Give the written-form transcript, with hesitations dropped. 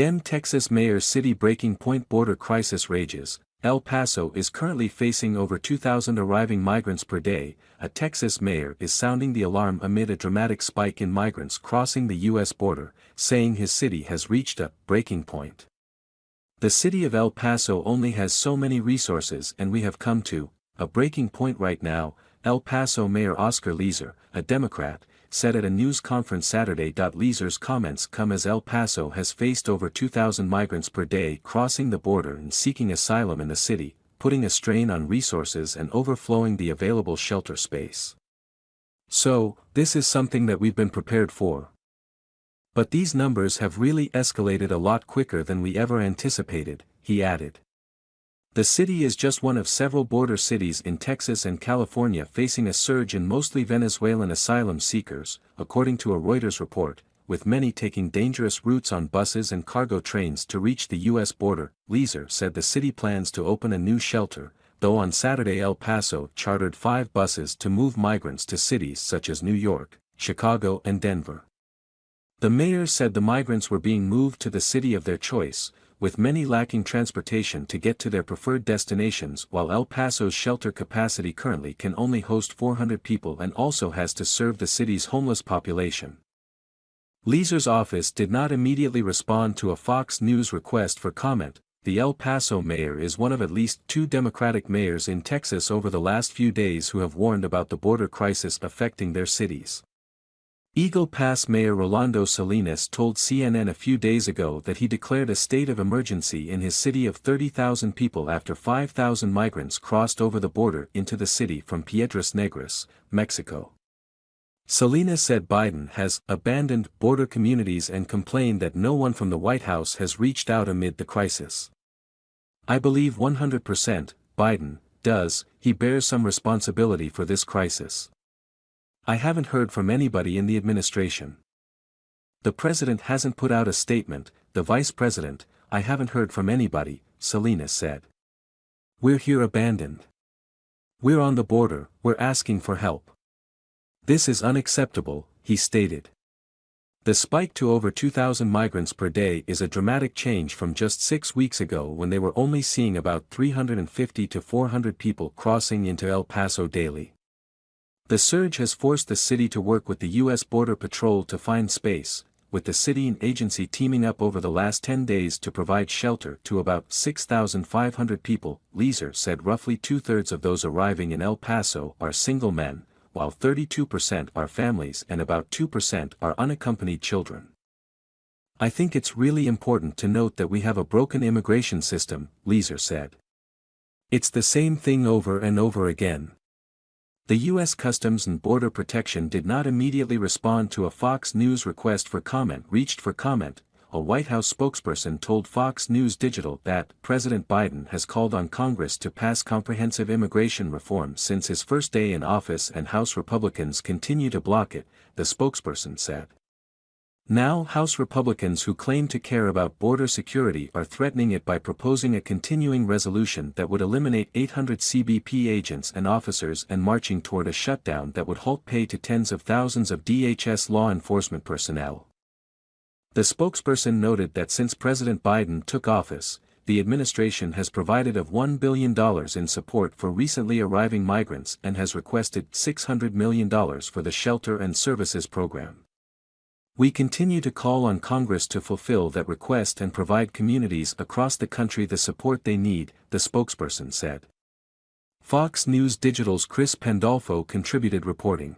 Dem Texas mayor's city breaking point border crisis rages. El Paso is currently facing over 2,000 arriving migrants per day. A Texas mayor is sounding the alarm amid a dramatic spike in migrants crossing the U.S. border, saying his city has reached a breaking point. The city of El Paso only has so many resources, and we have come to a breaking point right now, El Paso Mayor Oscar Leeser, a Democrat, said at a news conference Saturday. Leeser's comments come as El Paso has faced over 2,000 migrants per day crossing the border and seeking asylum in the city, putting a strain on resources and overflowing the available shelter space. So, this is something that we've been prepared for. But these numbers have really escalated a lot quicker than we ever anticipated, he added. The city is just one of several border cities in Texas and California facing a surge in mostly Venezuelan asylum seekers, according to a Reuters report, with many taking dangerous routes on buses and cargo trains to reach the U.S. border. Leeser said the city plans to open a new shelter, though on Saturday El Paso chartered 5 buses to move migrants to cities such as New York, Chicago and Denver. The mayor said the migrants were being moved to the city of their choice, with many lacking transportation to get to their preferred destinations, while El Paso's shelter capacity currently can only host 400 people and also has to serve the city's homeless population. Leeser's office did not immediately respond to a Fox News request for comment. The El Paso mayor is one of at least 2 Democratic mayors in Texas over the last few days who have warned about the border crisis affecting their cities. Eagle Pass Mayor Rolando Salinas told CNN a few days ago that he declared a state of emergency in his city of 30,000 people after 5,000 migrants crossed over the border into the city from Piedras Negras, Mexico. Salinas said Biden has abandoned border communities and complained that no one from the White House has reached out amid the crisis. I believe 100%, Biden does, he bears some responsibility for this crisis. I haven't heard from anybody in the administration. The president hasn't put out a statement, the vice president, I haven't heard from anybody, Salinas said. We're here abandoned. We're on the border, we're asking for help. This is unacceptable, he stated. The spike to over 2,000 migrants per day is a dramatic change from just 6 weeks ago when they were only seeing about 350 to 400 people crossing into El Paso daily. The surge has forced the city to work with the U.S. Border Patrol to find space, with the city and agency teaming up over the last 10 days to provide shelter to about 6,500 people. Leeser said roughly 2/3 of those arriving in El Paso are single men, while 32% are families and about 2% are unaccompanied children. I think it's really important to note that we have a broken immigration system, Leeser said. It's the same thing over and over again. The U.S. Customs and Border Protection did not immediately respond to a Fox News request for comment. A White House spokesperson told Fox News Digital that President Biden has called on Congress to pass comprehensive immigration reform since his first day in office and House Republicans continue to block it, the spokesperson said. Now House Republicans who claim to care about border security are threatening it by proposing a continuing resolution that would eliminate 800 CBP agents and officers and marching toward a shutdown that would halt pay to tens of thousands of DHS law enforcement personnel. The spokesperson noted that since President Biden took office, the administration has provided of $1 billion in support for recently arriving migrants and has requested $600 million for the Shelter and Services Program. We continue to call on Congress to fulfill that request and provide communities across the country the support they need, the spokesperson said. Fox News Digital's Chris Pandolfo contributed reporting.